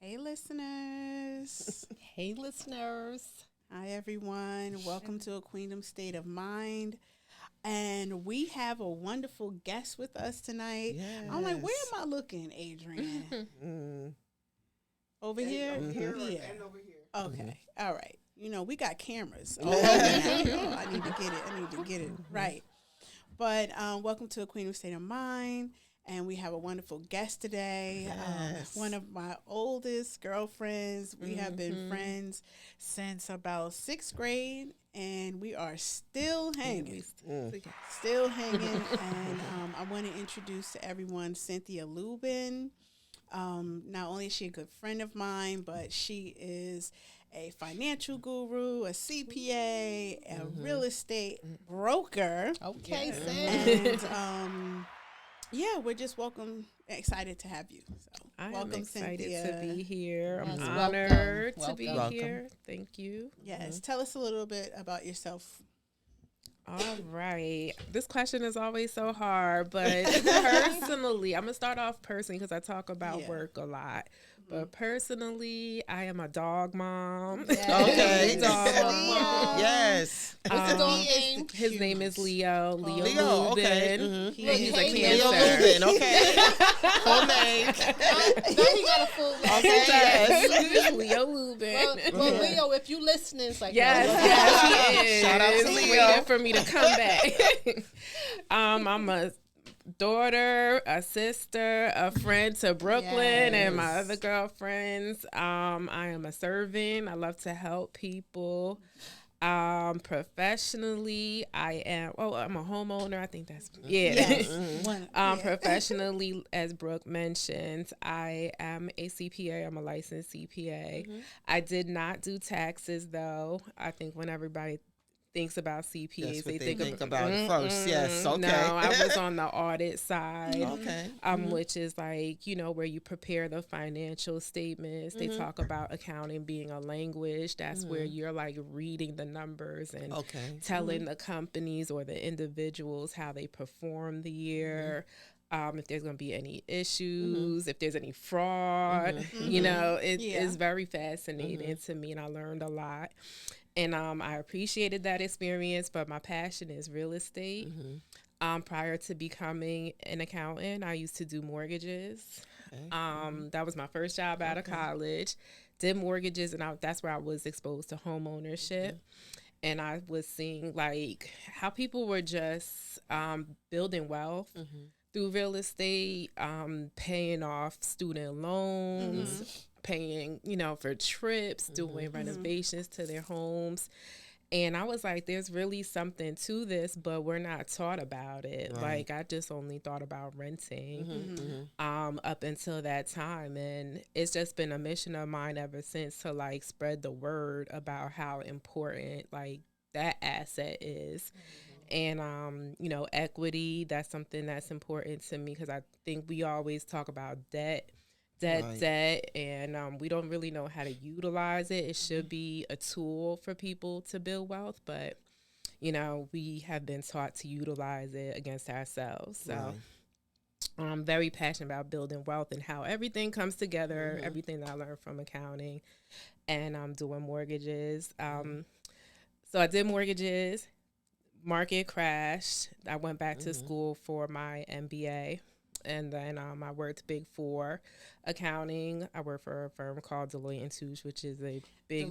Hey, listeners. Hey, listeners. Hi, everyone. Welcome to A Queendom State of Mind. And we have a wonderful guest with us tonight. Yes. I'm like, where am I looking, Adrian? Over here? Over here Yeah. and over here. Okay. All right. You know, we got cameras. Oh, I need to get it right. But welcome to A Queendom State of Mind. And we have a wonderful guest today. Yes. One of my oldest girlfriends. We have been friends since about 6th grade, and we are still hanging. Still hanging. And I want to introduce to everyone Cynthia Lubin. Not only is she a good friend of mine, but she is a financial guru, a CPA, a real estate broker. Okay, And yeah, we're just excited to have you. So, I welcome, am excited Cynthia. to be here. I'm Yes, honored to be Welcome. here. Thank you. Yes, tell us a little bit about yourself. All right. This question is always so hard, but personally, I'm going to start off personally because I talk about Yeah. work a lot. But personally, I am a dog mom. Okay. Dog mom. Yes. What's the dog name? His name is Leo. Leo Leo, okay. Lubin. He's a Hey, Leo cancer. Lubin, okay. Full name. Now he got a full name. Okay, yes. Leo Lubin. Well, Leo, if you listening, it's like, Yes, he is. Shout out to He's Leo. waiting for me to come back. I'm a daughter, a sister, a friend to Brooklyn and my other girlfriends. I am a servant. I love to help people. Professionally, I'm a homeowner. I think that's Professionally, as Brooke mentioned, I am a CPA. I'm a licensed CPA. I did not do taxes though. I think when everybody thinks about CPAs, That's what they think about it first. Yes, okay. No, I was on the audit side. Okay. Which is like, where you prepare the financial statements. They talk about accounting being a language. That's where you're like reading the numbers and telling the companies or the individuals how they perform the year. If there's going to be any issues, if there's any fraud, it is very fascinating to me, and I learned a lot. And I appreciated that experience, but my passion is real estate. Prior to becoming an accountant, I used to do mortgages. That was my first job out of college. Did mortgages, and that's where I was exposed to home ownership. And I was seeing like how people were just building wealth through real estate, paying off student loans, paying, for trips, doing renovations to their homes. And I was like, there's really something to this, but we're not taught about it. Right. Like, I just only thought about renting up until that time. And it's just been a mission of mine ever since to, like, spread the word about how important, like, that asset is. And, equity, that's something that's important to me because I think we always talk about debt, and we don't really know how to utilize it. It should be a tool for people to build wealth, but, we have been taught to utilize it against ourselves. So I'm very passionate about building wealth and how everything comes together, everything that I learned from accounting, and I'm doing mortgages. So I did mortgages. Market crashed. I went back to school for my MBA, and then I worked Big Four accounting. I work for a firm called Deloitte & Touche, which is a big.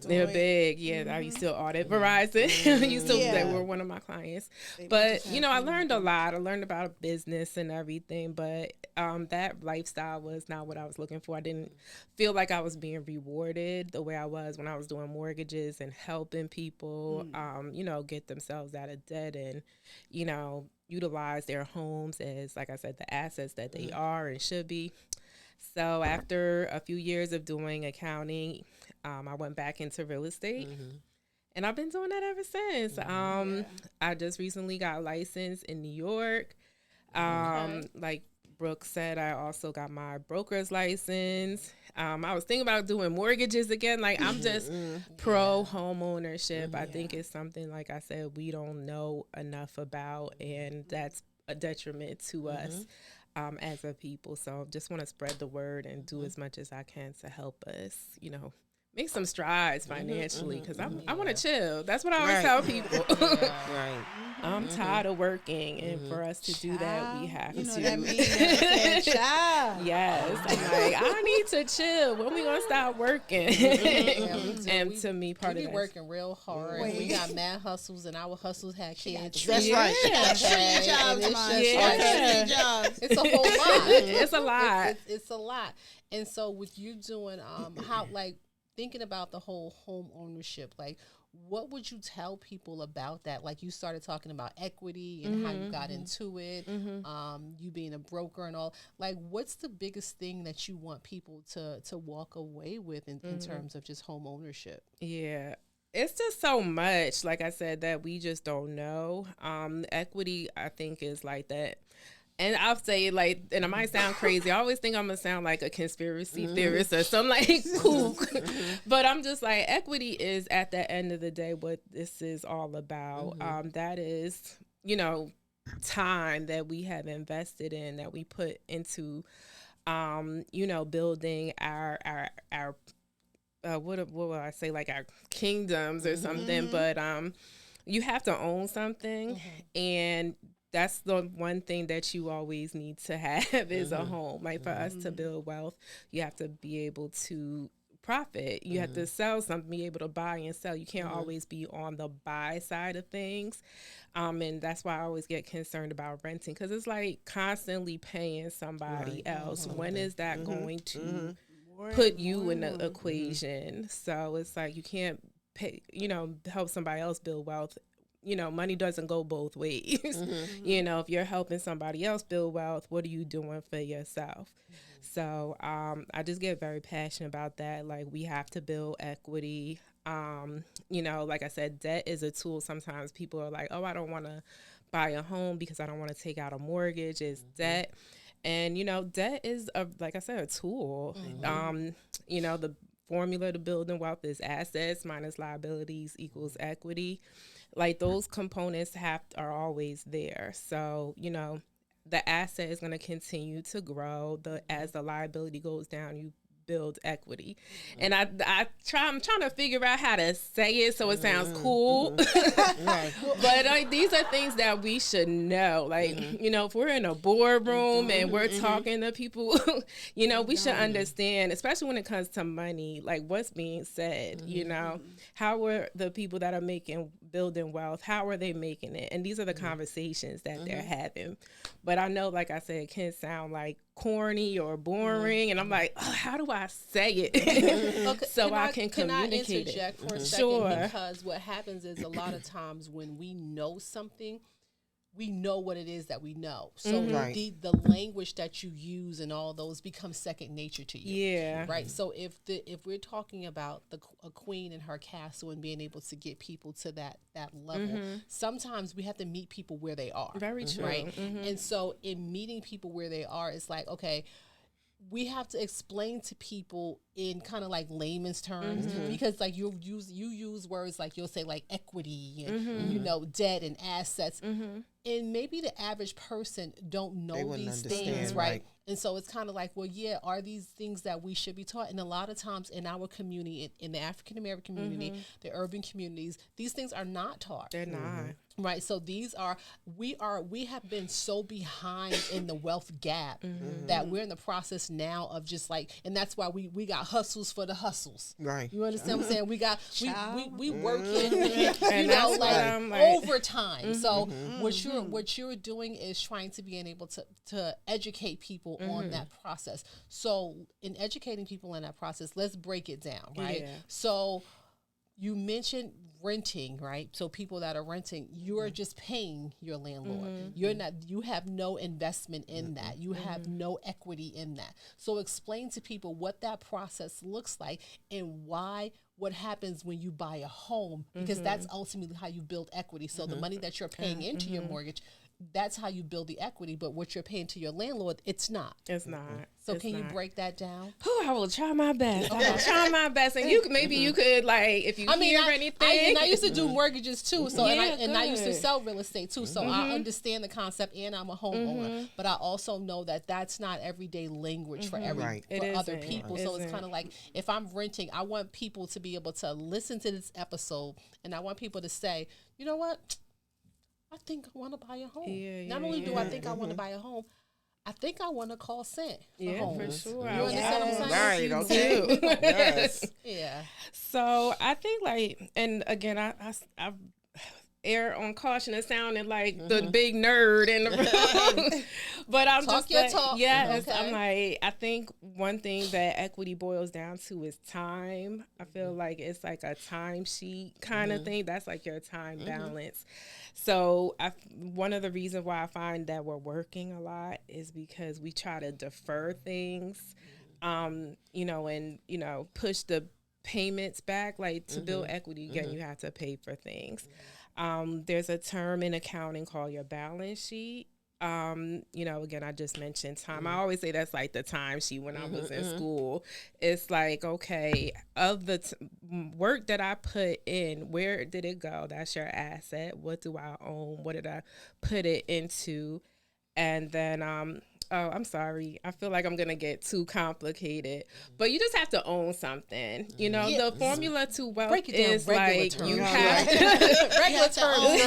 They're big. Yeah, I used to audit Verizon. They were one of my clients. But I learned a lot. I learned about business and everything. But that lifestyle was not what I was looking for. I didn't feel like I was being rewarded the way I was when I was doing mortgages and helping people, get themselves out of debt and, utilize their homes as, like I said, the assets that they are and should be. So after a few years of doing accounting, I went back into real estate. And I've been doing that ever since. I just recently got licensed in New York. Like Brooke said, I also got my broker's license. I was thinking about doing mortgages again. Like, I'm just pro home ownership. I think it's something, like I said, we don't know enough about, and that's a detriment to us. as a people. So just want to spread the word and do as much as I can to help us, make some strides financially, because I want to chill. That's what I always tell people. Right. I'm tired of working, and for us to do that, we have to. That means child. Yes, I'm like, I need to chill. When we gonna start working? And to me, part we of be that, working real hard. We got mad hustles, and our hustles had kids. That's right. Okay, jobs, and it's Mom. just it's a whole lot. it's a lot. It's a lot. And so with you doing how like thinking about the whole home ownership, like what would you tell people about that? Like you started talking about equity and how you got into it, you being a broker and all. Like what's the biggest thing that you want people to walk away with in terms of just home ownership? Yeah. It's just so much, like I said, that we just don't know. Equity, I think, is like that. And I'll say, like, and it might sound crazy. I always think I'm going to sound like a conspiracy theorist or something like kook. But I'm just like, equity is, at the end of the day, what this is all about. That is, time that we have invested in, that we put into, building our what will I say, like our kingdoms or something. But you have to own something, and that's the one thing that you always need to have is a home. Like for us to build wealth, you have to be able to profit. You have to sell something, be able to buy and sell. You can't always be on the buy side of things. And that's why I always get concerned about renting, because it's like constantly paying somebody else. When is that going to put you in the equation? So it's like you can't pay, help somebody else build wealth. Money doesn't go both ways. If you're helping somebody else build wealth, what are you doing for yourself? So I just get very passionate about that. Like we have to build equity. Like I said, debt is a tool. Sometimes people are like, oh, I don't want to buy a home because I don't want to take out a mortgage. It's debt. And, debt is, like I said, a tool. The formula to building wealth is assets minus liabilities equals equity. Like those components are always there. So, the asset is going to continue to grow. As the liability goes down, you build equity. And I'm trying to figure out how to say it so it sounds cool. But these are things that we should know. Like, if we're in a boardroom and we're talking to people, we should understand, especially when it comes to money, like what's being said, how are the people that are building wealth, how are they making it? And these are the conversations that they're having. But I know, like I said, it can sound like corny or boring, and I'm like, oh, how do I say it so I can communicate Can I interject for a second? Sure. Because what happens is a lot of times when we know something, we know what it is that we know. So the language that you use and all those become second nature to you. Yeah. Right. So if we're talking about a queen and her castle and being able to get people to that level, sometimes we have to meet people where they are. Very true. Right. And so in meeting people where they are, it's like, okay, we have to explain to people in kind of like layman's terms, because like you use words like you'll say like equity and debt and assets, and maybe the average person don't know these things, right? And so it's kind of like, well, yeah, are these things that we should be taught? And a lot of times in our community, in the African American community, the urban communities, these things are not taught. They're not. Right. So we have been so behind in the wealth gap that we're in the process now of just like, and that's why we got hustles for the hustles. Right. You understand what I'm saying? We got, we working, like overtime. So what you're doing is trying to be able to educate people on that process. So in educating people in that process, let's break it down. Right. Yeah. So you mentioned renting, right? So people that are renting, you're just paying your landlord. You have no investment in that. You have no equity in that. So explain to people what that process looks like and what happens when you buy a home, because that's ultimately how you build equity. So the money that you're paying into your mortgage, that's how you build the equity. But what you're paying to your landlord, it's not. It's not. So It's can you not. break that down? Oh, I will try my best. I will try my best. And you maybe you could, like, if you hear anything. I used to do mortgages too. So and I used to good. sell real estate too. So I understand the concept, and I'm a homeowner. But I also know that that's not everyday language for other people. So it's kind of like, if I'm renting, I want people to be able to listen to this episode, and I want people to say, you know what? I think I want to buy a home. Not only do I think I want to buy a home, I think I want to call Cent for homes. For sure. You understand what I'm saying? Right, okay. Yes. Yeah. So I think, like, and again, I err on caution of sounding like the big nerd in the room. But I'm Talk just your like, talk. yes, Okay. I'm like, I think one thing that equity boils down to is time. I feel like it's like a timesheet kind of thing. That's like your time balance. So one of the reasons why I find that we're working a lot is because we try to defer things, you know, and, you know, push the payments back. Like, to build equity, again, you have to pay for things. There's a term in accounting called your balance sheet. You know, again, I just mentioned time. I always say that's like the time sheet when I was in school. It's like, okay, of the work that I put in, where did it go? That's your asset. What do I own? What did I put it into? And then, oh, I'm sorry. I feel like I'm going to get too complicated. But you just have to own something. You know, the formula to wealth is like you have regular terms.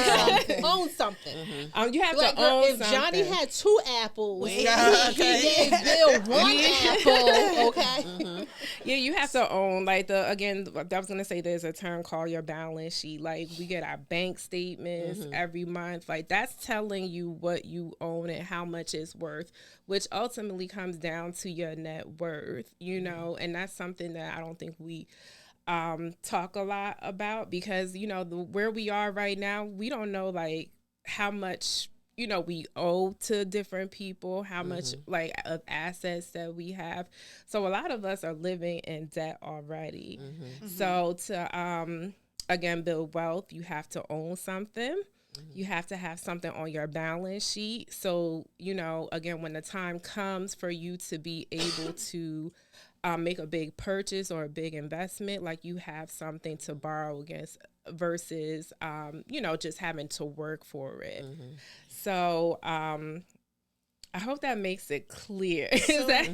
Own something. You have Like, to own if something. Johnny had 2 apples, he Okay. gave Bill 1 apple. Okay. Yeah, you have to own, like, I was going to say there's a term called your balance sheet. Like, we get our bank statements every month. Like, that's telling you what you own and how much it's worth, which ultimately comes down to your net worth, you know, and that's something that I don't think we talk a lot about, because, you know, where we are right now, we don't know, like, how much, you know, we owe to different people, how much, like, of assets that we have. So a lot of us are living in debt already. So to, again, build wealth, you have to own something. You have to have something on your balance sheet. So, you know, again, when the time comes for you to be able to make a big purchase or a big investment, like, you have something to borrow against versus, you know, just having to work for it. So I hope that makes it clear. Is that,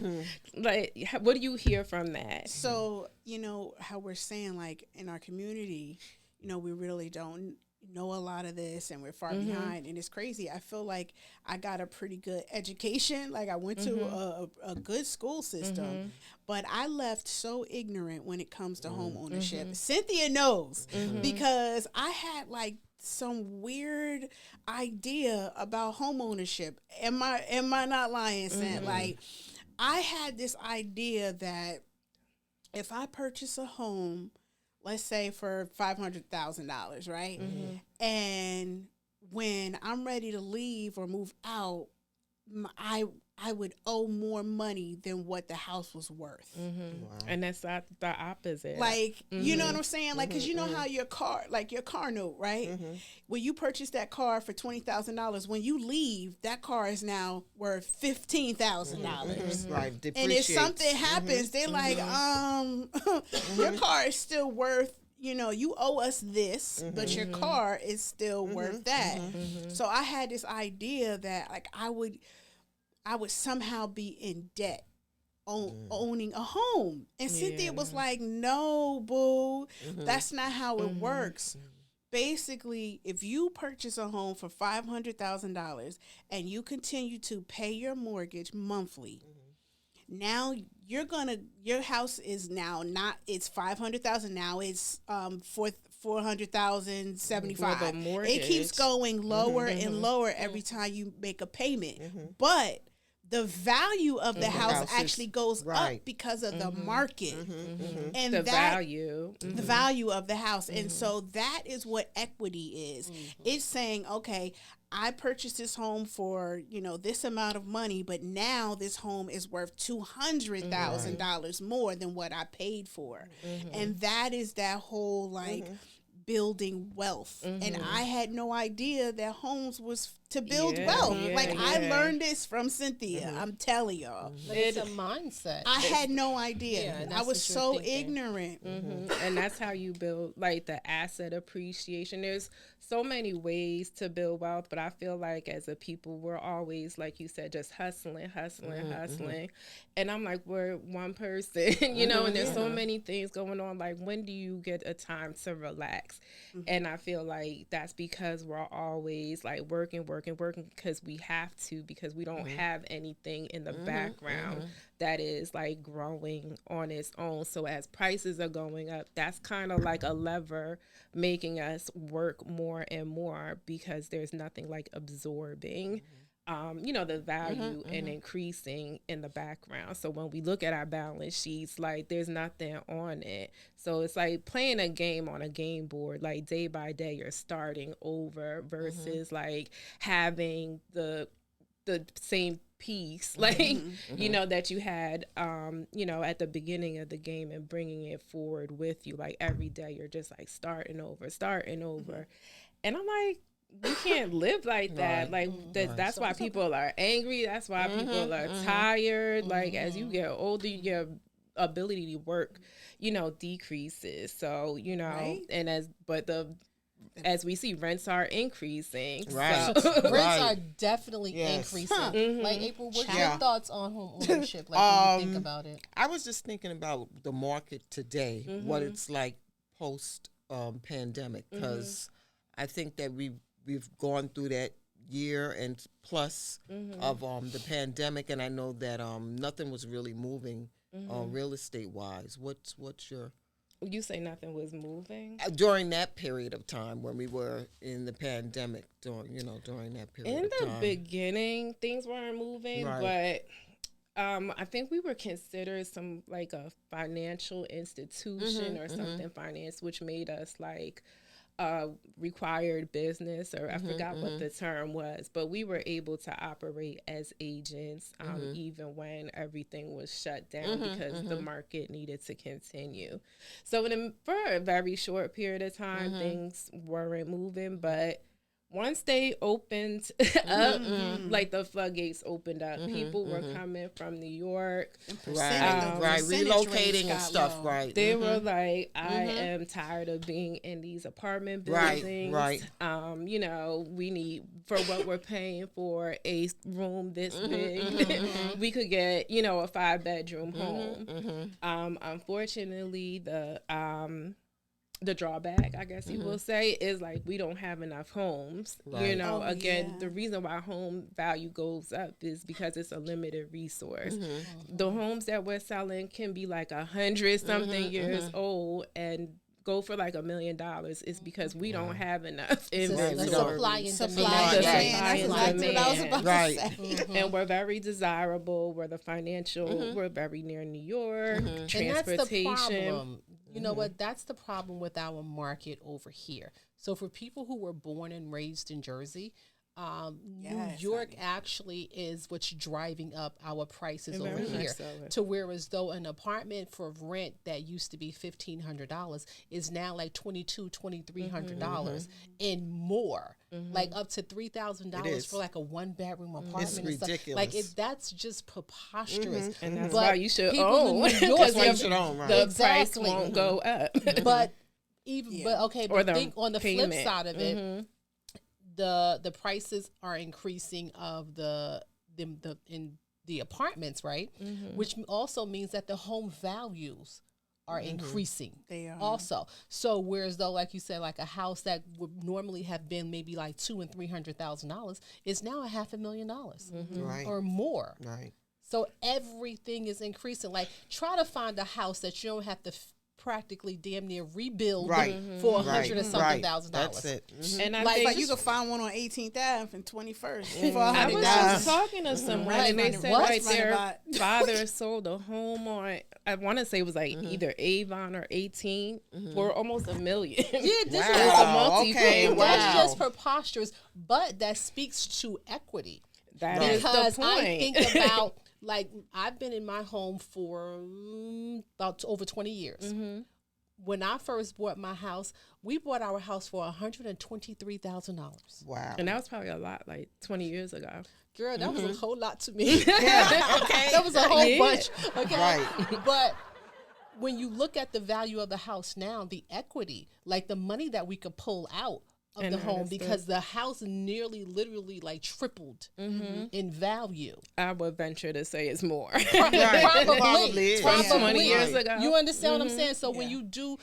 like, what do you hear from that? So, you know, how we're saying, like, in our community, you know, we really don't know a lot of this, and we're far behind, and it's crazy. I feel like I got a pretty good education. Like, I went to a good school system, but I left so ignorant when it comes to home ownership. Cynthia knows, because I had, like, some weird idea about home ownership. Am I not lying, Cynthia? Like, I had this idea that if I purchase a home, let's say for $500,000, right? And when I'm ready to leave or move out, I would owe more money than what the house was worth. Wow. And that's the opposite. Like, you know what I'm saying? Like, because you know how your car note, right? When you purchase that car for $20,000, when you leave, that car is now worth $15,000. Right, And if something happens, they're like, your car is still worth, you know, you owe us this, but your car is still worth that. So I had this idea that, like, I would somehow be in debt owning a home. And Cynthia was like, no, boo, that's not how it works. Basically, if you purchase a home for $500,000 and you continue to pay your mortgage monthly, now your house is now not, it's $500,000, now it's $400,075. It keeps going lower and lower every time you make a payment. But the value of the house actually goes up because of the market and the value of the house. And so that is what equity is. It's saying, okay, I purchased this home for, you know, this amount of money, but now this home is worth $200,000 more than what I paid for. And that is that whole, like, building wealth. And I had no idea that homes was to build wealth. I learned this from Cynthia. I'm telling y'all. But it's a mindset. I had no idea. Yeah, I was so ignorant. And that's how you build like the asset appreciation. There's so many ways to build wealth, but I feel like as a people, we're always, like you said, just hustling. And I'm like, we're one person, you know, and there's so many things going on. Like, when do you get a time to relax? And I feel like that's because we're always like working because we have to, because we don't have anything in the background that is like growing on its own. So as prices are going up, that's kind of like a lever making us work more and more, because there's nothing like absorbing you know, the value and increasing in the background. So when we look at our balance sheets, like there's nothing on it. So it's like playing a game on a game board, like day by day you're starting over versus like having the same piece, like, you know, that you had, you know, at the beginning of the game, and bringing it forward with you. Like every day you're just like starting over. And I'm like, you can't live like that. Like that's why people are angry. That's why people are tired. Like as you get older, your ability to work, you know, decreases. So, you know, and as we see, rents are increasing. Right. So, rents are definitely increasing. Like, April, what's your thoughts on home ownership? Like, when you think about it? I was just thinking about the market today, what it's like post pandemic, because I think that we've gone through that year and plus of the pandemic, and I know that nothing was really moving real estate wise. What's your... You say nothing was moving? During that period of time when we were in the pandemic, during that period of time. In the beginning, things weren't moving, but I think we were considered some like a financial institution or something finance, which made us like required business, or I forgot what the term was, but we were able to operate as agents even when everything was shut down because the market needed to continue. So for a very short period of time, things weren't moving, but once they opened up, like the floodgates opened up, people were coming from New York, relocating and stuff, They were like, I am tired of being in these apartment buildings. You know, we need, for what we're paying for a room this big, we could get, you know, a 5-bedroom home. Unfortunately, the drawback, I guess you will say, is like we don't have enough homes. You know, the reason why home value goes up is because it's a limited resource. The homes that we're selling can be like 100-something years old and go for like $1 million. It's because we don't have enough inventory. Supply and demand. And we're very desirable. We're the financial. We're very near New York. Transportation. And that's the problem. You know what? That's the problem with our market over here. So for people who were born and raised in Jersey, New York actually is what's driving up our prices over here. To whereas though an apartment for rent that used to be $1,500 is now like $2,200-$2,300 and more. Like up to $3,000 for like a 1-bedroom apartment. It's ridiculous. Like that's just preposterous. And that's why you should own. Because the price won't go up. But think on the flip side of it, the prices are increasing of the apartments, right? Which also means that the home values are increasing. They are also. So whereas though, like you said, like a house that would normally have been maybe like $200,000 and $300,000 is now $500,000 or more. Right. So everything is increasing. Like try to find a house that you don't have to practically damn near rebuild for $100 and something $1,000. That's it. And I think you could find one on 18th Ave and 21st for $100. I was just talking to someone and they said like their father sold a home on, I want to say it was like either Avon or 18 for almost $1 million. Yeah, this is a multi-family. That's just preposterous, but that speaks to equity. That is the point. I think about, like, I've been in my home for about over 20 years. when I first bought my house, we bought our house for $123,000. Wow. And that was probably a lot, like 20 years ago. Girl, that was a whole lot to me. Okay. That was a whole bunch. Okay. Right. But when you look at the value of the house now, the equity, like the money that we could pull out of the home, because the house nearly literally like tripled in value. I would venture to say it's more. Probably. From 20 years ago. You understand what I'm saying? So when you do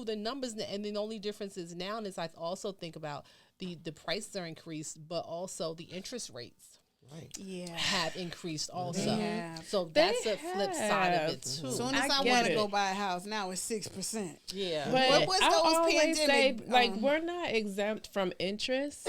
the numbers, and the only difference is now is I also think about the prices are increased, but also the interest rates. Right. Yeah. Have increased also. Yeah. So that's a flip side of it too. As soon as I want to go buy a house, now it's 6%. Yeah. But what's I those always say, pandemic, like, we're not exempt from interest.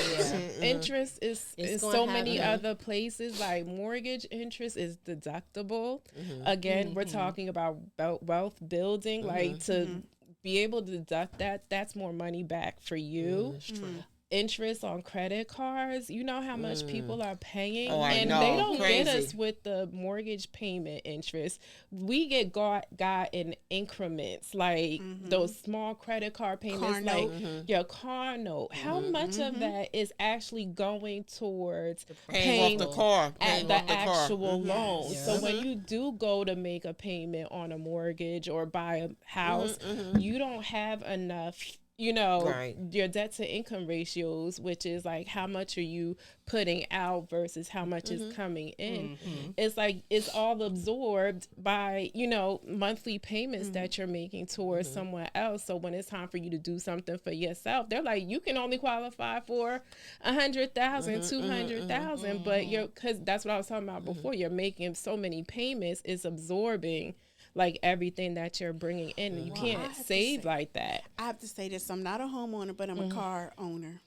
Interest is so many other places. Like, mortgage interest is deductible. Again, we're talking about wealth building. Like, to be able to deduct that, that's more money back for you. That's true. Interest on credit cards, you know how much people are paying, and they don't Crazy. get us with the mortgage payment interest. We get got in increments, like those small credit card payments, like your car note. How much of that is actually going towards paying off the car, at the actual car. loan? Yes. So when you do go to make a payment on a mortgage or buy a house, you don't have enough, you know, your debt to income ratios, which is like how much are you putting out versus how much is coming in. It's like it's all absorbed by, you know, monthly payments that you're making towards someone else. So when it's time for you to do something for yourself, they're like, you can only qualify for 100,000, 200,000, but because that's what I was talking about before. You're making so many payments, it's absorbing like everything that you're bringing in. You can't save like that. I have to say this. I'm not a homeowner, but I'm a car owner.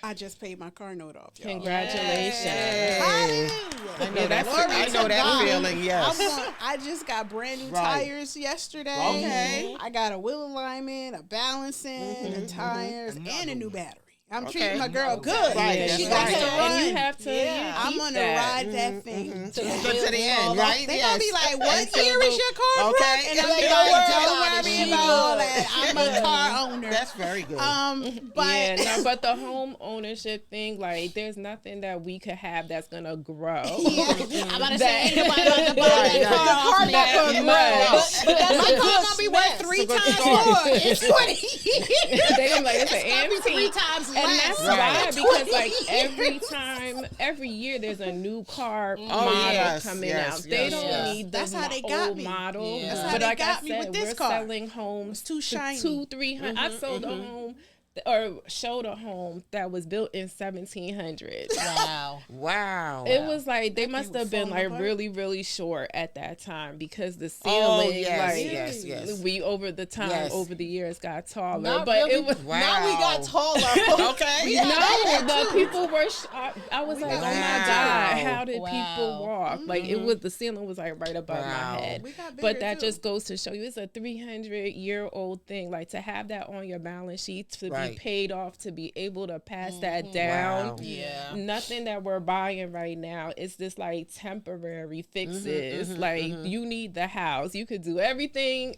I just paid my car note off, y'all. Congratulations. Hallelujah. I know that feeling, yes. I just got brand new tires yesterday. Okay. I got a wheel alignment, a balancing, the tires, and a new battery. I'm treating my girl good. Right. She got to run. And you have to I'm going to ride that thing to the end, right? They're going to be like, what year is your car? Okay. And I'm like, don't worry about all that. I'm a car owner. That's very good. But the home ownership thing, like, there's nothing that we could have that's going to grow. I'm about to say, ain't nobody about to buy that car. The car not going to grow. But that's my car going to be worth 3 times more in 20 years. They're going to be like, it's an antique. 3 times and that's why, because like every year there's a new car model coming out. They don't need the old model. That's how but they like got I me said, with this we're car. selling homes too shiny. 200-300. I sold a home or showed a home that was built in 1700s. Wow. It was like they must have been like really, really short at that time because the ceiling, we over the years got taller. Not but really. it was Now we got taller. Okay. The people were. I was like, oh my God, how did people walk? Like it was the ceiling was like right above my head. But that just goes to show you it's a 300-year-old thing. Like to have that on your balance sheet to be paid off, to be able to pass that down. Wow. Yeah. Nothing that we're buying right now is just like temporary fixes. You need the house. You could do everything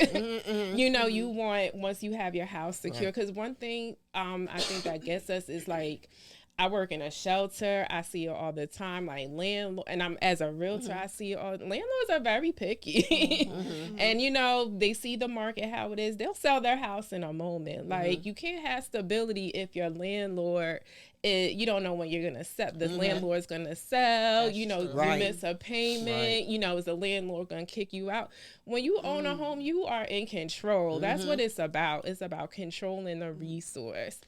you know you want once you have your house secure. Because one thing I think that gets us is like, I work in a shelter. I see it all the time. Like landlord, and I'm as a realtor, I see it all. Landlords are very picky, and you know they see the market how it is. They'll sell their house in a moment. Like you can't have stability if your landlord. You don't know when you're gonna sell. The landlord's gonna sell. That's you know, true. you miss a payment. You know, is the landlord gonna kick you out? When you own a home, you are in control. That's what it's about. It's about controlling the resource.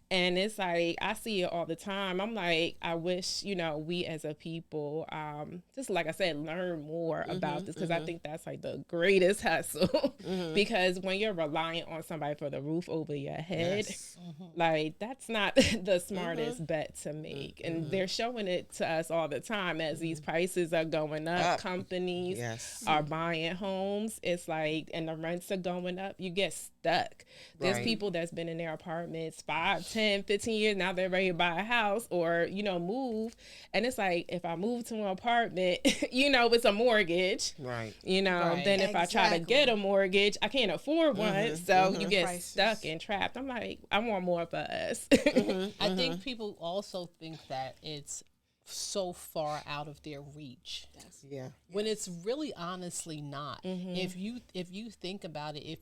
And it's like, I see it all the time. I'm like, I wish, you know, we as a people, just like I said, learn more about this, because I think that's like the greatest hustle. Because when you're reliant on somebody for the roof over your head, like that's not the smartest smartest bet to make. And they're showing it to us all the time as these prices are going up. Companies are buying homes. It's like, and the rents are going up. You get stuck. There's people that's been in their apartments 5, 10, 15 years. Now they're ready to buy a house or, move. And it's like, if I move to an apartment, it's a mortgage. Right. Then if I try to get a mortgage, I can't afford one. So you get stuck and trapped. I'm like, I want more for us. I think people also think that it's so far out of their reach. Yeah. When it's really honestly not. If you think about it,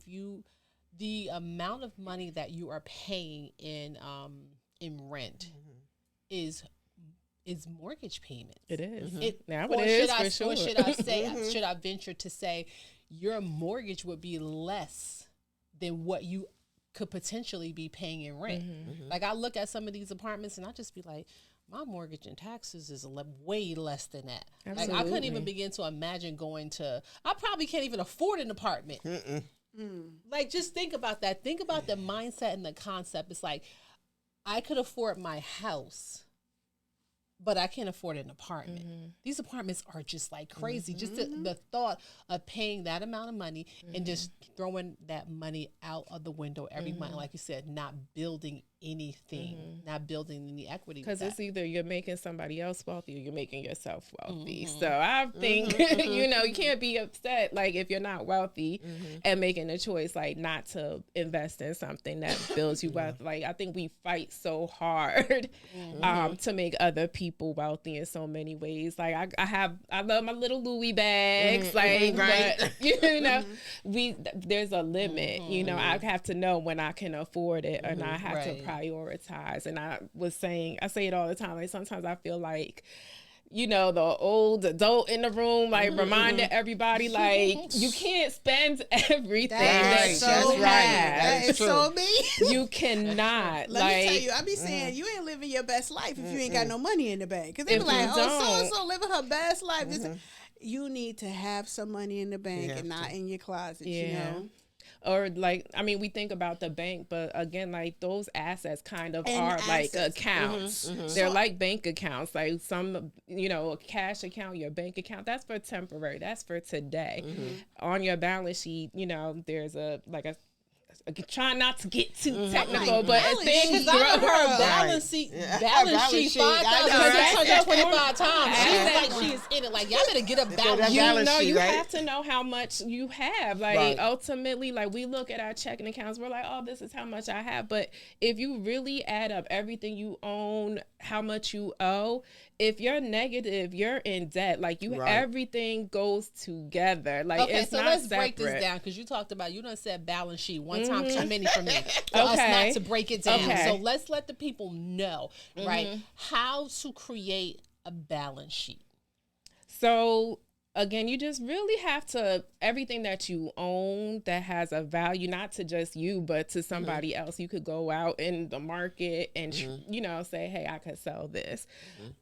the amount of money that you are paying in rent is mortgage payments. It is. Now it is for sure. Or should I say? Should I venture to say your mortgage would be less than what you could potentially be paying in rent? Like I look at some of these apartments and I just be like, my mortgage and taxes is way less than that. Absolutely. Like I couldn't even begin to imagine I probably can't even afford an apartment. Like just think about that. Think about the mindset and the concept. It's like I could afford my house, but I can't afford an apartment. These apartments are just like crazy. Just the thought of paying that amount of money and just throwing that money out of the window every month. Like you said, not building anything, not building any equity. Because it's either you're making somebody else wealthy or you're making yourself wealthy. So I think, you can't be upset like if you're not wealthy and making a choice like not to invest in something that builds you wealth. Like I think we fight so hard to make other people wealthy in so many ways. Like I love my little Louis bags, but there's a limit. I have to know when I can afford it and I have to prioritize. And I say it all the time. Like sometimes I feel like, the old adult in the room, like reminding everybody, like you can't spend everything that you have. That is so me. You cannot. Let me tell you, I be saying you ain't living your best life if you ain't got no money in the bank. Because they be like, so-and-so living her best life. You need to have some money in the bank and not in your closet, Or we think about the bank, but again, like those assets kind of are like accounts. They're like bank accounts, like some, a cash account, your bank account, that's for temporary. That's for today. On your balance sheet, there's trying not to get too technical, but things grow. Her balance sheet 5,625 times. She's like she's in it. Like y'all better get a balance. You have to know how much you have. Like ultimately, like we look at our checking accounts, we're like, oh, this is how much I have. But if you really add up everything you own, how much you owe, if you're negative, you're in debt. Like everything goes together. Like it's not let's separate. Break this down because you talked about you done said balance sheet one time too many for me. For us not to break it down. So let's let the people know, right, how to create a balance sheet. So again, you just really have to, everything that you own that has a value, not to just you, but to somebody else. You could go out in the market and, say, hey, I could sell this.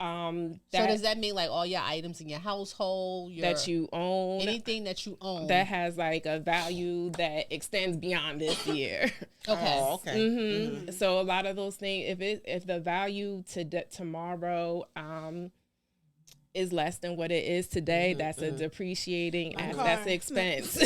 So does that mean like all your items in your household? That you own. Anything that you own. That has like a value that extends beyond this year. Okay. Oh, okay. So a lot of those things, if the value tomorrow, is less than what it is today, that's a depreciating that's expense.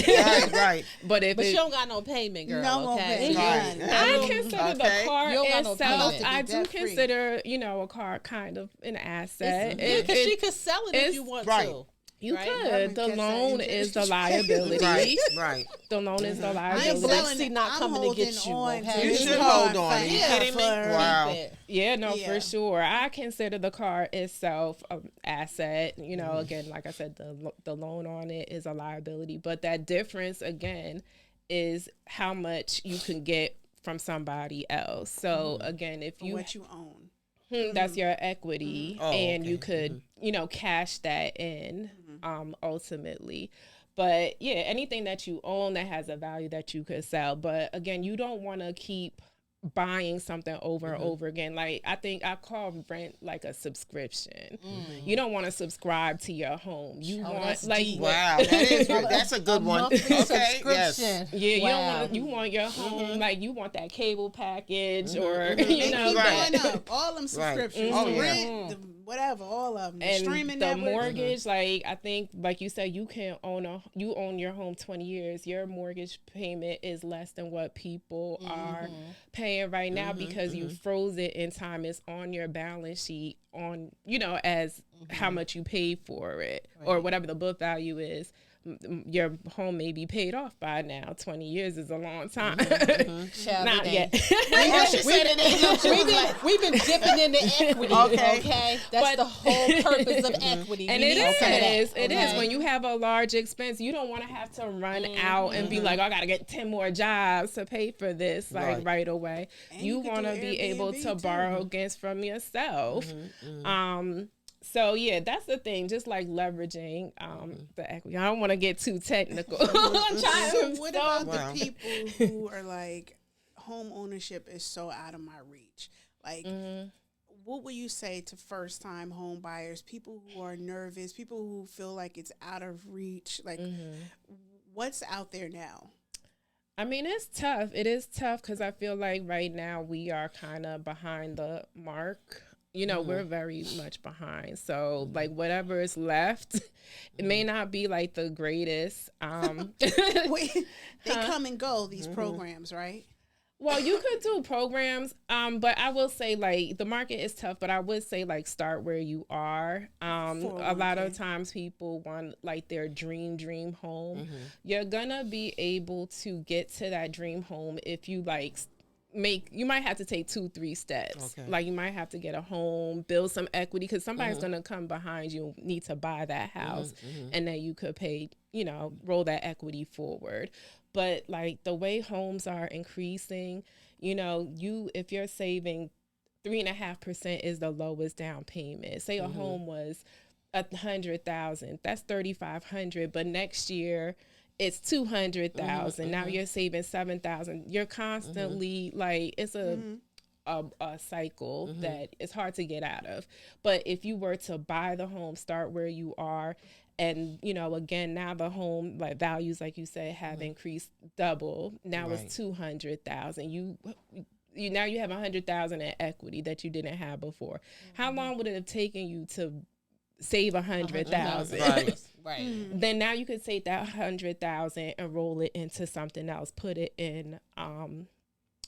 Right. But you don't got no payment, girl. No okay. I consider the car itself. I do consider, a car kind of an asset. Because she could sell it if you want to. You could. The loan is the liability. Right. The loan is the liability. I'm not coming to get you. You should hold on. Are you kidding me? Wow. Yeah, for sure. I consider the car itself an asset. Again, like I said, the loan on it is a liability. But that difference, again, is how much you can get from somebody else. So, again, if you... what you own. That's your equity, and you could, cash that in ultimately. But yeah, anything that you own that has a value that you could sell. But again, you don't want to keep buying something over and over again. Like, I think I call rent like a subscription. You don't want to subscribe to your home. You want like deep. Wow, that's a good one. Okay, yes. Yeah, you want your home like you want that cable package or They you know keep Right. going up. All them subscriptions, Oh, the yeah. rent, the whatever, all of them. The and streaming the networks. mortgage, like I think, like you said, you own your home 20 years. Your mortgage payment is less than what people are paying right now because you froze it in time. It's on your balance sheet on as how much you paid for it or whatever the book value is. Your home may be paid off by now. 20 years is a long time. Not yet. We've been dipping into equity. Okay. That's the whole purpose of equity. And it is when you have a large expense, you don't want to have to run out and be like, I got to get 10 more jobs to pay for this right away. And you could want to do be able Airbnb to too. borrow against from yourself. So yeah, that's the thing. Just like leveraging the equity. I don't want to get too technical. So what about the people who are like, home ownership is so out of my reach? Like, what would you say to first time home buyers, people who are nervous, people who feel like it's out of reach? Like, what's out there now? I mean, it's tough. It is tough because I feel like right now we are kind of behind the mark. We're very much behind. So, like, whatever is left, it may not be, like, the greatest. They come and go, these programs, right? Well, you could do programs, but I will say, like, the market is tough, but I would say, like, start where you are. A lot of times people want, like, their dream home. You're going to be able to get to that dream home if you, like, you might have to take 2-3 steps. Okay. Like, you might have to get a home, build some equity, because somebody's going to come behind you, need to buy that house, and then you could pay, roll that equity forward. But like the way homes are increasing, if you're saving 3.5% is the lowest down payment. Say a home was $100,000, that's $3,500, but next year it's $200,000. Now you're saving $7,000. You're constantly like, it's a cycle that it's hard to get out of. But if you were to buy the home, start where you are, and again, now the home values, like you said, have increased double. Now it's $200,000. You now you have $100,000 in equity that you didn't have before. How long would it have taken you to save $100,000? Right. Then now you could take that $100,000 and roll it into something else. Put it in,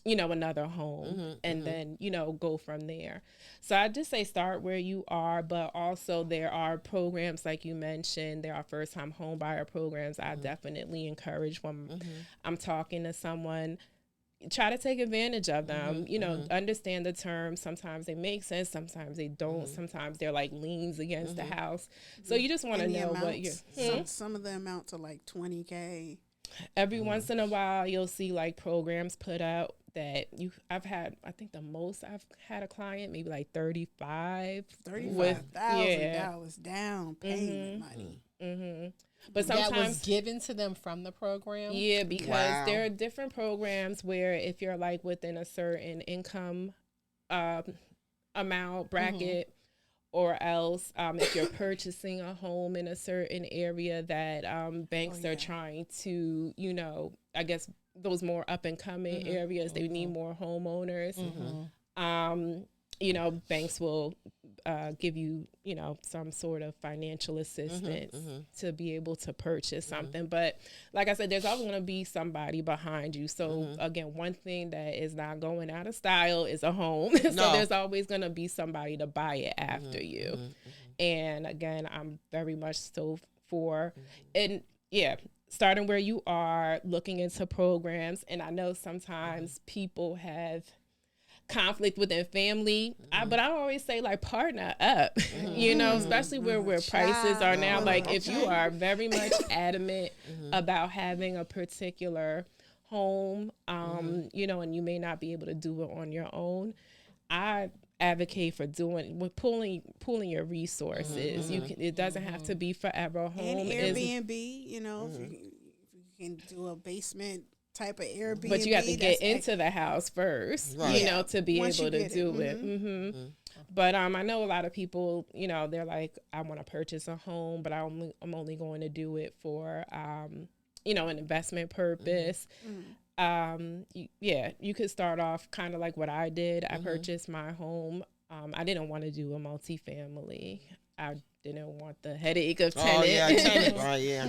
another home, and then go from there. So I just say start where you are, but also there are programs like you mentioned. There are first time home buyer programs. I definitely encourage when I'm talking to someone, try to take advantage of them. Understand the terms. Sometimes they make sense, sometimes they don't. Sometimes they're like liens against the house. So you just want to know what you're some of the amount to like $20,000. Every once in a while you'll see like programs put out that I've had, I think the most I've had a client maybe like $35,000 down payment money. But sometimes that was given to them from the program. Yeah, because there are different programs where if you're like within a certain income amount bracket, or else if you're purchasing a home in a certain area that banks are trying to, I guess those more up and coming areas, they need more homeowners. Banks will give you, some sort of financial assistance to be able to purchase something. But like I said, there's always going to be somebody behind you. So again, one thing that is not going out of style is a home. So there's always going to be somebody to buy it after you. And again, I'm very much so for, and starting where you are, looking into programs. And I know sometimes people have conflict within family, but I always say like partner up, especially where prices are now. Like if you are very much adamant about having a particular home, and you may not be able to do it on your own, I advocate for pooling your resources. It doesn't have to be forever. A home and Airbnb, if you can do a basement type of Airbnb. But you have to get into the house first, you know, to be Once able to do it. it. But I know a lot of people, you know, they're like, I want to purchase a home, but I'm only going to do it for, you know, an investment purpose. You could start off kind of like what I did. I purchased my home. I didn't want to do a multifamily. I didn't want the headache of tenant. Oh, yeah, tenant, right, yeah.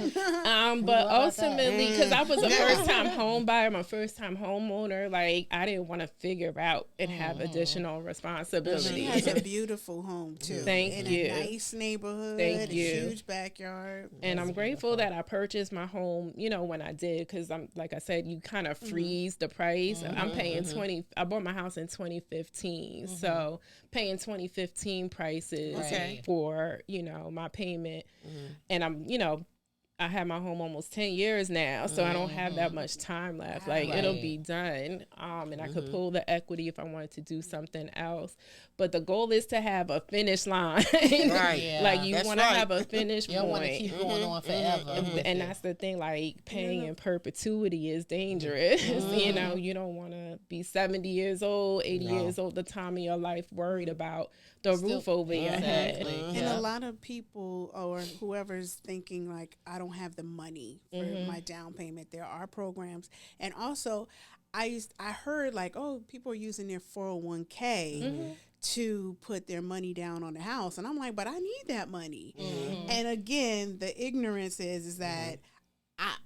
But ultimately, because I was a first-time home buyer, I'm a first-time homeowner, like, I didn't want to figure out and have additional responsibilities. She has a beautiful home, too. Thank you. In a nice neighborhood. Thank you. A huge backyard. And I'm grateful that I purchased my home, you know, when I did, because I'm, like I said, you kind of freeze the price. I'm paying I bought my house in 2015. So paying 2015 prices for, you know, my payment. And I'm, you know, I had my home almost 10 years now, so I don't have that much time left. Like, it'll be done. And I could pull the equity if I wanted to do something else. But the goal is to have a finish line. Like, you want to have a finish point. You don't want to keep going on forever. And that's the thing, like, paying in perpetuity is dangerous. You know, you don't want to be 70 years old, 80 years old, the time of your life, worried about the roof over your head. And a lot of people or whoever's thinking, like, I don't have the money for my down payment. There are programs. And also, I heard, like, oh, people are using their 401k to put their money down on the house. And I'm like, but I need that money. And again, the ignorance is that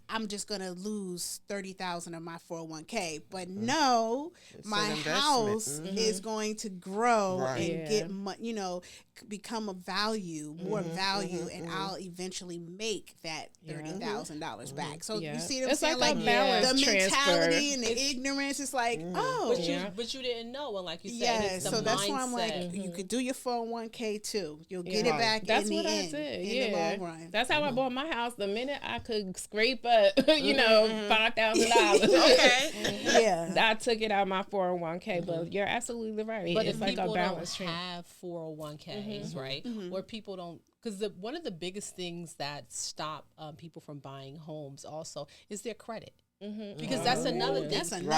I'm just going to lose $30,000 of my 401k. But no, it's my house is going to grow and get, you know, become a value, more value, and I'll eventually make that $30,000 back. So you see what I'm saying? Like the mentality and the ignorance is like, But you didn't know. And like you said, it's the mindset. That's why I'm like, you could do your 401k too. You'll get it back in the end. In the long run. That's how I bought my house. The minute I could scrape up, you know, $5,000. I took it out of my 401k. But you're absolutely right. But it's if like people a balance don't have 401ks, right? Or people don't, because one of the biggest things that stop people from buying homes also is their credit. Because that's another episode. We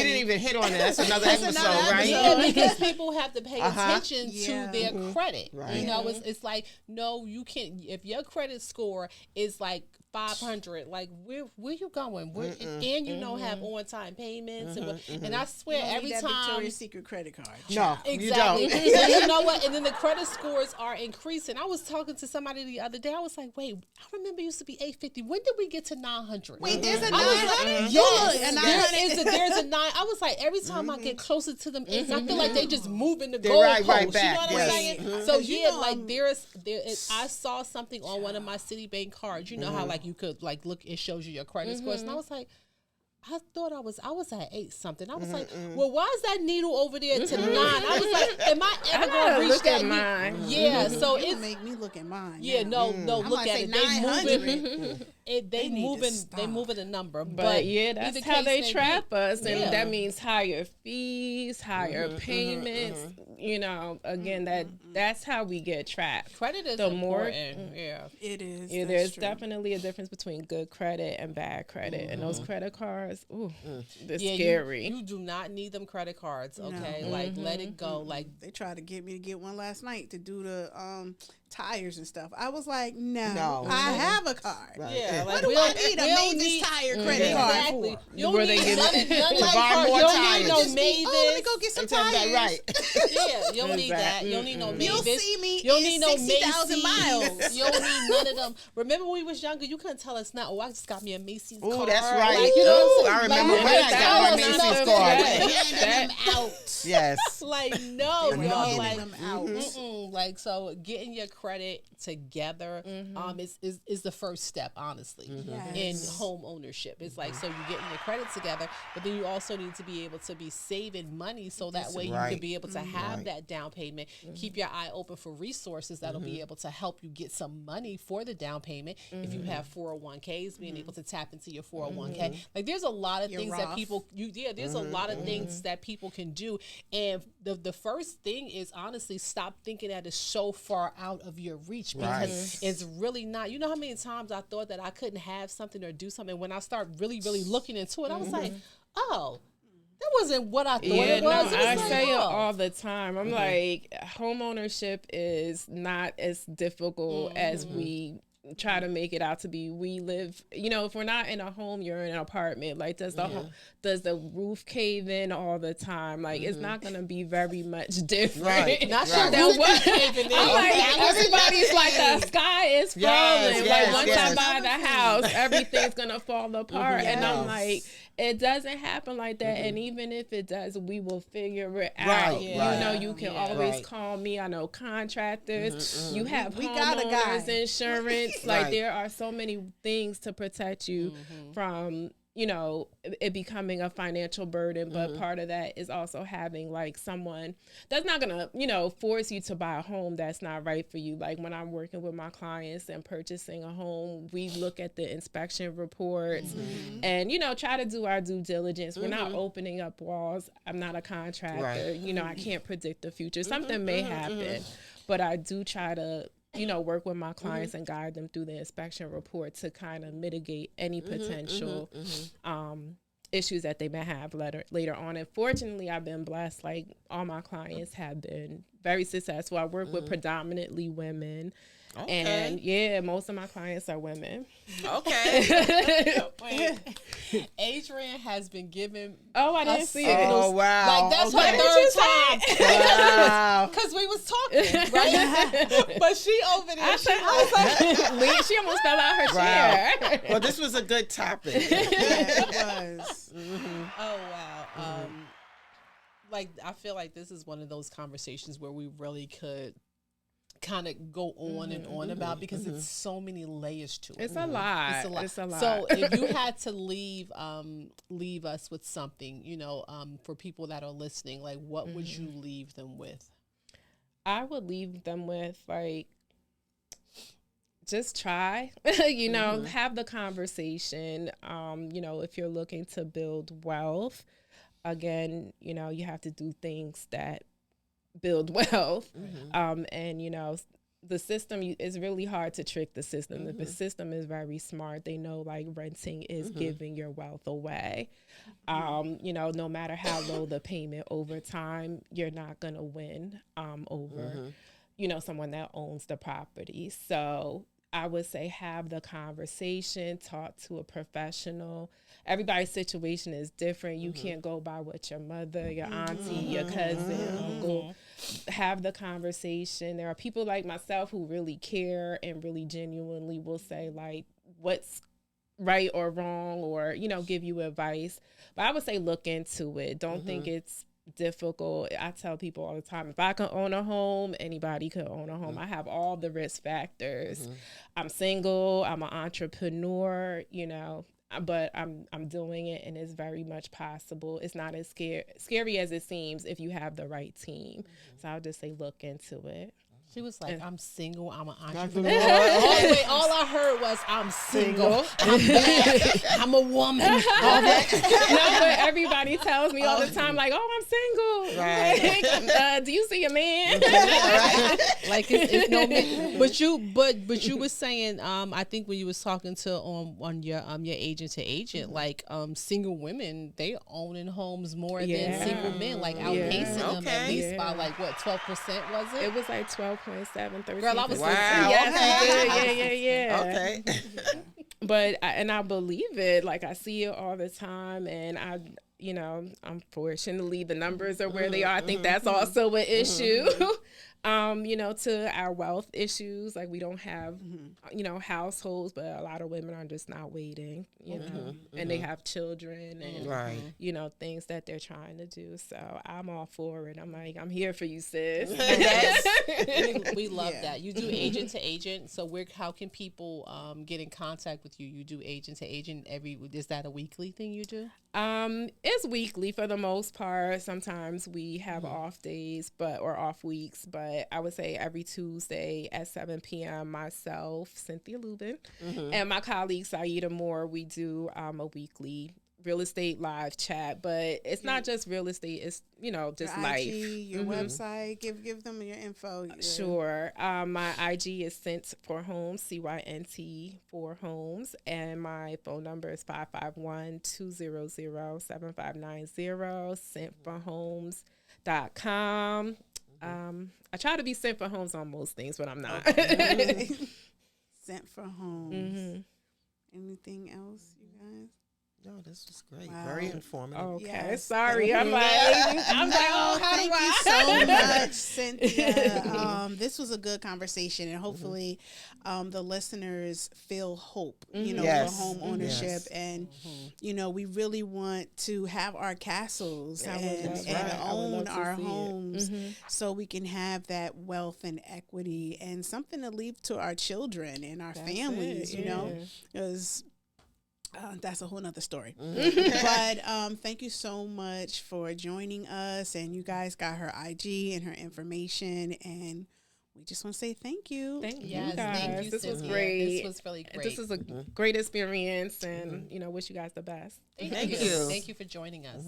didn't even hit on that. That's another episode, right? Yeah, because people have to pay attention to their credit. You know, it's like, no, you can't. If your credit score is like 500, like where you going? And you know, have on time payments, and I swear every time Victoria's Secret credit card. No, exactly. you don't. So you know what? And then the credit scores are increasing. I was talking to somebody the other day. I was like, wait, I remember it used to be 850. When did we get to 900? Wait, there's a 900? Yes, there's a 9. I was like, every time I get closer to them, I feel like they just moving the goalposts. Right back. You know what I'm saying? So like I saw something on one of my Citibank cards. You know how like you could like look, it shows you your credit scores, and I was like, I thought I was at 8 something. I was like, well, why is that needle over there to 9? I was like, am I ever going to reach that? Mine. Yeah, so it make me look at mine. Yeah, no, look at it. They moving a number, but that's how they trap us, and that means higher fees, higher payments. You know, again, that's how we get trapped. Credit is important. It is. Yeah, there's definitely a difference between good credit and bad credit, and those credit cards, they're scary. You do not need them credit cards, okay? No. Like, let it go. Like, they tried to get me to get one last night to do the tires and stuff. I was like, no. I have a card. Right. Yeah, like, what do I need a Mavis tire credit card for? You don't need none to buy more tires. You don't need no Mavis. Let me go get some tires. Right. Yeah, you don't need that. You don't need no Mavis. You'll see me you don't in need no 60,000 miles. You don't need none of them. Remember when we was younger, you couldn't tell us now, I just got me a Macy's card. Oh, that's right. Like, you know, I remember when I got my Macy's card. Handing them out. Yes. Like, no, y'all. Like, them out. Like, so getting your credit together is the first step, honestly, in home ownership. It's like, so you're getting your credit together, but then you also need to be able to be saving money so that way you can be able to have that down payment. Keep your eye open for resources that'll be able to help you get some money for the down payment. If you have 401ks, being able to tap into your 401k. Like, there's a lot of things that people there's a lot of things that people can do. And the first thing is honestly stop thinking that it's so far out of your reach, because it's really not. You know how many times I thought that I couldn't have something or do something, when I start really, really looking into it, I was like, oh, that wasn't what I thought it was. No, I say it all the time. I'm like, home ownership is not as difficult as we try to make it out to be. We live, if we're not in a home, you're in an apartment. Like, does the roof cave in all the time? Like, it's not going to be very much different. Right. Not sure what caving in. I'm like, everybody's like, the sky is falling. Like, once I buy the house, everything's going to fall apart. And I'm like, it doesn't happen like that. And even if it does, we will figure it out. You can always call me. I know contractors. You have homeowners insurance. Like, there are so many things to protect you from, it becoming a financial burden. But part of that is also having like someone that's not going to, force you to buy a home that's not right for you. Like, when I'm working with my clients and purchasing a home, we look at the inspection reports and, try to do our due diligence. We're not opening up walls. I'm not a contractor. I can't predict the future. Something may happen, but I do try to work with my clients and guide them through the inspection report to kind of mitigate any potential issues that they may have later on. And fortunately, I've been blessed. Like, all my clients have been very successful. I work with predominantly women. Okay. And most of my clients are women. Okay. Adrian has been given. Oh, I didn't see it. Oh, wow. Like, that's her third time. Wow. Because we was talking, right? But she over there. She almost fell out her chair. Well, this was a good topic. It was. Oh, wow. Like, I feel like this is one of those conversations where we really could kind of go on and on about, because it's so many layers to it. It's a lot. It's a lot. So if you had to leave us with something, for people that are listening, like, what would you leave them with? I would leave them with, like, just try, have the conversation. If you're looking to build wealth, again, you have to do things that build wealth. And the system is really hard to trick the system. The system is very smart. They know, like, renting is giving your wealth away. No matter how low the payment over time, you're not going to win over someone that owns the property. So I would say have the conversation, talk to a professional. Everybody's situation is different. You can't go by what your mother, your auntie, your cousin, uncle. Have the conversation. There are people like myself who really care and really genuinely will say, like, what's right or wrong, or, give you advice. But I would say look into it. Don't think it's difficult. I tell people all the time, if I can own a home, anybody could own a home. I have all the risk factors. I'm single, I'm an entrepreneur, but I'm doing it, and it's very much possible. It's not as scary as it seems if you have the right team. So I'll just say look into it. She was like, I'm single, I'm an entrepreneur. All I heard was, I'm single, I'm black, I'm a woman. All that. No, but everybody tells me all the time, like, oh, I'm single. Right. Do you see a man? Right. Like, it's no man. But you were saying, I think when you was talking to on your agent to agent, like, single women, they owning homes more than single men, like outpacing them at least by, like, what, 12% was it? It was like 12.7, 13%. Girl, I was Yeah. Okay. But I believe it. Like, I see it all the time, and unfortunately the numbers are where they are. I think that's also an issue. To our wealth issues, like, we don't have, households, but a lot of women are just not waiting, and they have children and, things that they're trying to do. So I'm all for it. I'm like, I'm here for you, sis. We love that. You do agent to agent. So how can people get in contact with you? You do agent to agent is that a weekly thing you do? It's weekly for the most part. Sometimes we have off days, or off weeks, but I would say every Tuesday at 7 p.m. myself, Cynthia Lubin, and my colleague Saida Moore, we do a weekly real estate live chat, but it's not just real estate. It's, just your life. IG, your website. Give them your info. Yeah. Sure. My IG is Cynt for Homes, CYNT for Homes, and my phone number is 551-200-7590. CyntForHomes.com. I try to be Cynt for Homes on most things, but I'm not. Okay. Cynt for Homes. Anything else, you guys? No, this was great. Wow. Very informative. Okay, Yes, sorry. I'm like, how thank do you so much, Cynthia. This was a good conversation, and hopefully, the listeners feel hope. Yes. For home ownership, Yes. and we really want to have our castles and right. own our homes, so we can have that wealth and equity and something to leave to our children and our families. Because that's a whole nother story. But thank you so much for joining us. And you guys got her IG and her information. And we just want to say thank you. Thank you Yes, guys. thank you, This was Cynthia. great. This was really great. This is a great experience, and wish you guys the best. Thank you. you. Thank you for joining us.